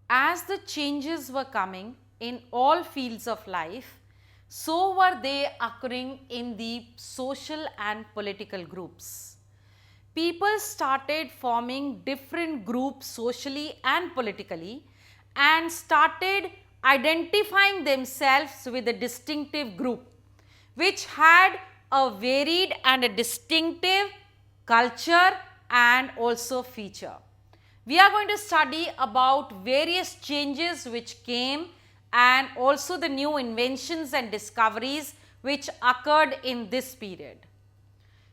As the changes were coming in all fields of life, so were they occurring in the social and political groups. People started forming different groups socially and politically and started identifying themselves with a distinctive group which had a varied and a distinctive culture and also feature. We are going to study about various changes which came and also the new inventions and discoveries which occurred in this period.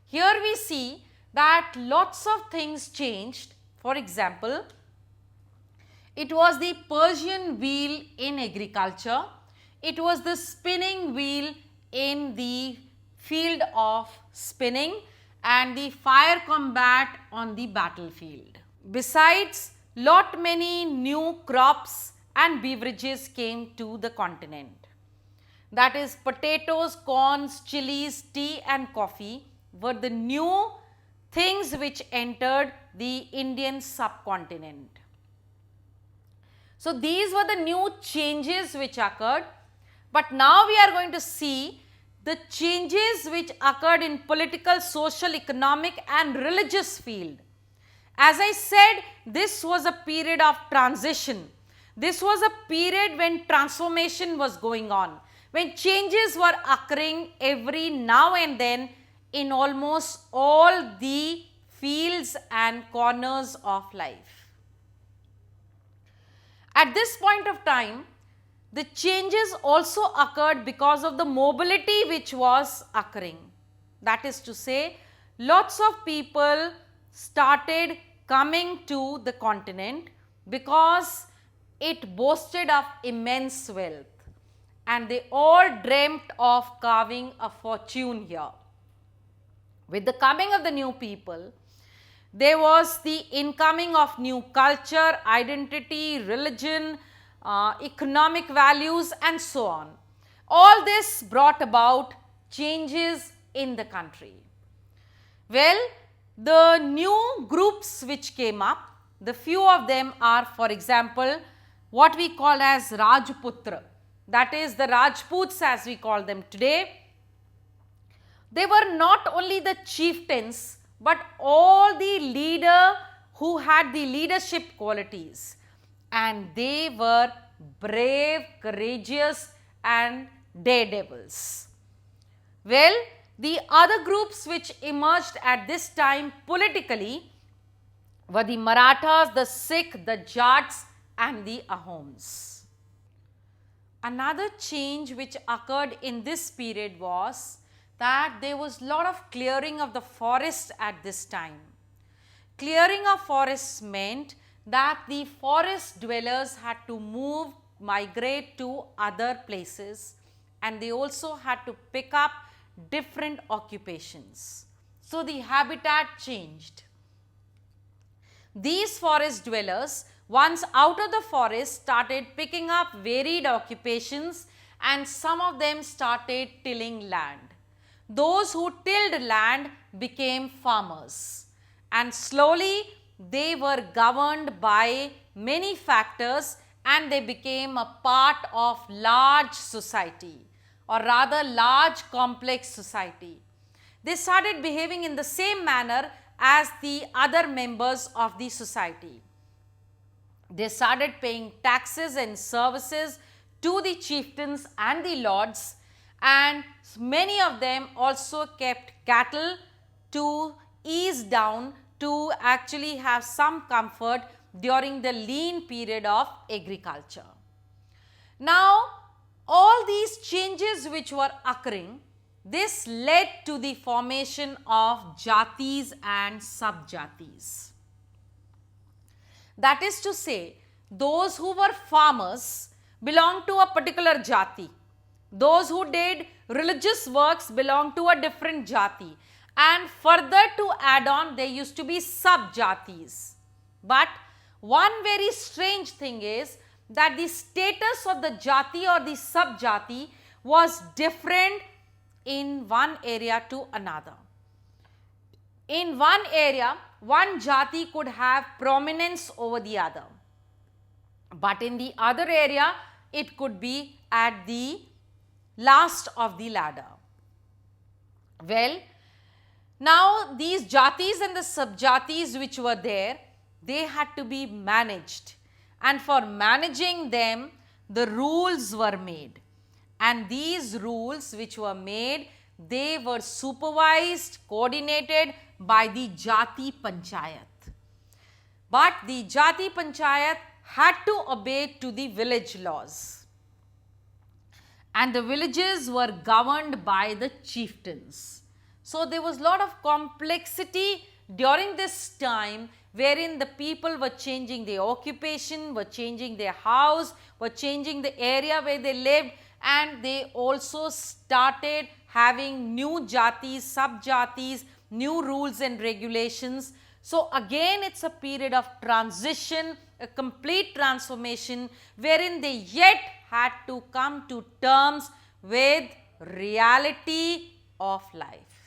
Here we see that lots of things changed. For example, it was the Persian wheel in agriculture, it was the spinning wheel in the field of spinning, and the fire combat on the battlefield. Besides, lot many new crops and beverages came to the continent. That is, potatoes, corns, chilies, tea and coffee were the new things which entered the Indian subcontinent. So, these were the new changes which occurred, but now we are going to see the changes which occurred in political, social, economic and religious field. As I said, this was a period of transition. This was a period when transformation was going on, when changes were occurring every now and then in almost all the fields and corners of life. At this point of time, the changes also occurred because of the mobility which was occurring. That is to say, lots of people started coming to the continent because it boasted of immense wealth and they all dreamt of carving a fortune here. With the coming of the new people, there was the incoming of new culture, identity, religion, economic values and so on. All this brought about changes in the country. Well, the new groups which came up, the few of them are, for example, what we call as Rajputra, that is the Rajputs as we call them today. They were not only the chieftains, but all the leader who had the leadership qualities, and they were brave, courageous and daredevils. Well, the other groups which emerged at this time politically were the Marathas, the Sikh, the Jats and the Ahoms. Another change which occurred in this period was that there was a lot of clearing of the forest at this time. Clearing of forests meant that the forest dwellers had to move, migrate to other places, and they also had to pick up different occupations. So, the habitat changed. These forest dwellers, once out of the forest, started picking up varied occupations and some of them started tilling land. Those who tilled land became farmers and slowly they were governed by many factors and they became a part of large society, or rather large complex society. They started behaving in the same manner as the other members of the society. They started paying taxes and services to the chieftains and the lords, and many of them also kept cattle to ease down, to actually have some comfort during the lean period of agriculture. Now, all these changes which were occurring, this led to the formation of jatis and subjatis. That is to say, those who were farmers belonged to a particular jati. Those who did religious works belonged to a different jati. And further to add on, there used to be subjatis. But one very strange thing is that the status of the jati or the subjati was different in one area to another. In one area, one jati could have prominence over the other. but in the other area it could be at the last of the ladder. Well, now these jatis and the subjatis which were there, they had to be managed, and for managing them the rules were made, and these rules which were made, they were supervised, coordinated by the Jati Panchayat. But the Jati Panchayat had to obey to the village laws, and the villages were governed by the chieftains. So there was lot of complexity during this time, wherein the people were changing their occupation, were changing their house, were changing the area where they lived, and they also started having new jatis, sub-jatis, new rules and regulations. So again it's a period of transition, a complete transformation, wherein they yet had to come to terms with reality of life.